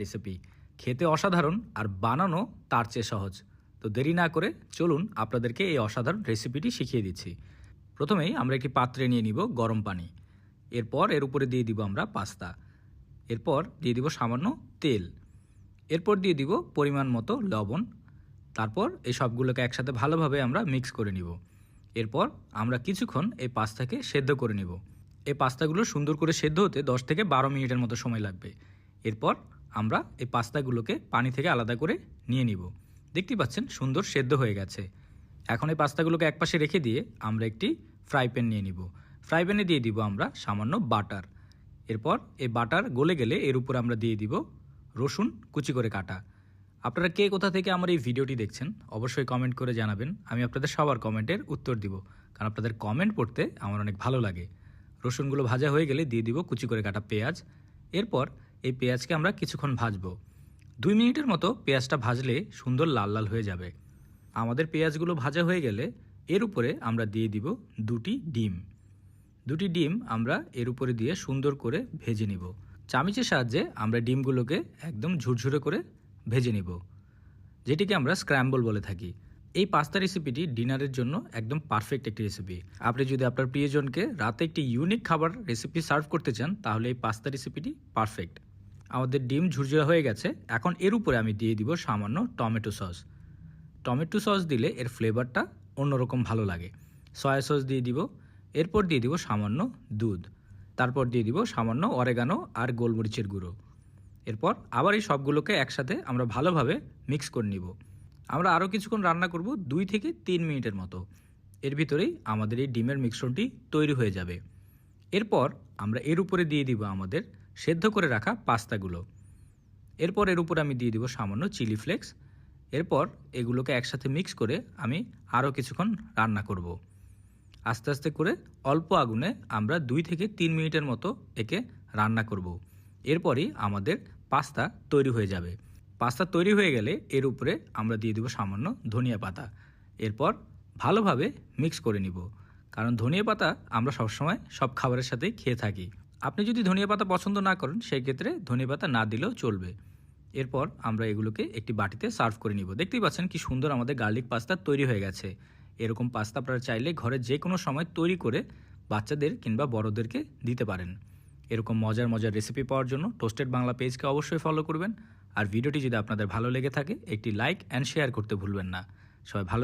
Recipe খেতে অসাধারণ আর বানানো তার চেয়ে সহজ। তো দেরি না করে চলুন আপনাদেরকে এই অসাধারণ রেসিপিটি শিখিয়ে দিচ্ছি। প্রথমেই আমরা একটি পাত্রে নিয়ে নিব গরম পানি। এরপর এর উপরে দিয়ে দিব আমরা পাস্তা। এরপর দিয়ে দিব সামান্য তেল। এরপর দিয়ে দিব পরিমাণ মতো লবণ। তারপর এই সবগুলোকে একসাথে ভালোভাবে আমরা মিক্স করে নিব। এরপর আমরা কিছুক্ষণ এই পাস্তাকে সেদ্ধ করে নিব। এই পাস্তাগুলো সুন্দর করে সেদ্ধ হতে 10 থেকে 12 মিনিটের মতো সময় লাগবে। এরপর আমরা এই পাস্তাগুলোকে পানি থেকে আলাদা করে নিয়ে নিব। দেখতেই পাচ্ছেন সুন্দর সেদ্ধ হয়ে গেছে। এখন এই পাস্তাগুলোকে একপাশে রেখে দিয়ে আমরা একটি ফ্রাই প্যান নিয়ে নিব। ফ্রাই প্যানে দিয়ে দিব আমরা সামান্য বাটার। এরপর এই বাটার গলে গেলে এর উপর আমরা দিয়ে দিব রসুন কুচি করে কাটা। আপনারা কে কোথা থেকে আমার এই ভিডিওটি দেখছেন অবশ্যই কমেন্ট করে জানাবেন। আমি আপনাদের সবার কমেন্টের উত্তর দিব, কারণ আপনাদের কমেন্ট পড়তে আমার অনেক ভালো লাগে। রসুনগুলো ভাজা হয়ে গেলে দিয়ে দিব কুচি করে কাটা পেঁয়াজ। এরপর এই পেঁয়াজকে আমরা কিছুক্ষণ ভাজবো। 2 মিনিটের মতো পেঁয়াজটা ভাজলে সুন্দর লাল লাল হয়ে যাবে। আমাদের পেঁয়াজগুলো ভাজা হয়ে গেলে এর উপরে আমরা দিয়ে দিব 2টি ডিম। 2টি ডিম আমরা এর উপরে দিয়ে সুন্দর করে ভেজে নিব। চামচের সাহায্যে আমরা ডিমগুলোকে একদম ঝুরঝুরে করে ভেজে নিব, যেটিকে আমরা স্ক্র্যাম্বল বলে থাকি। এই পাস্তা রেসিপিটি ডিনারের জন্য একদম পারফেক্ট একটি রেসিপি। আপনি যদি আপনার প্রিয়জনকে রাতে একটি ইউনিক খাবার রেসিপি সার্ভ করতে চান তাহলে এই পাস্তা রেসিপিটি পারফেক্ট। আমাদের ডিম ঝুরঝুরা হয়ে গেছে। এখন এর উপরে আমি দিয়ে দিব সামান্য টমেটো সস। টমেটো সস দিলে এর ফ্লেভারটা অন্যরকম ভালো লাগে। সয়া সস দিয়ে দিব। এরপর দিয়ে দিব সামান্য দুধ। তারপর দিয়ে দিব সামান্য অরেগানো আর গোলমরিচের গুঁড়ো। এরপর আবার এই সবগুলোকে একসাথে আমরা ভালোভাবে মিক্স করে নিব। আমরা আরও কিছুক্ষণ রান্না করব, 2 থেকে 3 মিনিটের মতো। এর ভিতরেই আমাদের এই ডিমের মিশ্রণটি তৈরি হয়ে যাবে। এরপর আমরা এর উপরে দিয়ে দিব আমাদের সেদ্ধ করে রাখা পাস্তাগুলো। এরপর এর উপরে আমি দিয়ে দিব সামান্য চিলি ফ্লেক্স। এরপর এগুলোকে একসাথে মিক্স করে আমি আরও কিছুক্ষণ রান্না করব। আস্তে আস্তে করে অল্প আগুনে আমরা 2 থেকে 3 মিনিটের মতো একে রান্না করব। এরপরই আমাদের পাস্তা তৈরি হয়ে যাবে। পাস্তা তৈরি হয়ে গেলে এর উপরে আমরা দিয়ে দেব সামান্য ধনিয়া পাতা। এরপর ভালোভাবে মিক্স করে নিব, কারণ ধনিয়া পাতা আমরা সবসময় সব খাবারের সাথেই খেয়ে থাকি। আপনি যদি ধনিয়া পাতা পছন্দ না করেন সেই ক্ষেত্রে ধনিয়া পাতা না দিলেও চলবে। এরপর আমরা এগুলোকে একটি বাটিতে সার্ভ করে নিব। দেখতেই পাচ্ছেন কি সুন্দর আমাদের গার্লিক পাস্তা তৈরি হয়ে গেছে। এরকম পাস্তা আপনারা চাইলে ঘরে যে কোনো সময় তৈরি করে বাচ্চাদের কিংবা বড়দেরকে দিতে পারেন। এরকম মজার মজার রেসিপি পাওয়ার জন্য টোস্টেড বাংলা পেজকে অবশ্যই ফলো করবেন। আর ভিডিওটি যদি আপনাদের ভালো লেগে থাকে একটি লাইক অ্যান্ড শেয়ার করতে ভুলবেন না। সবাই ভালো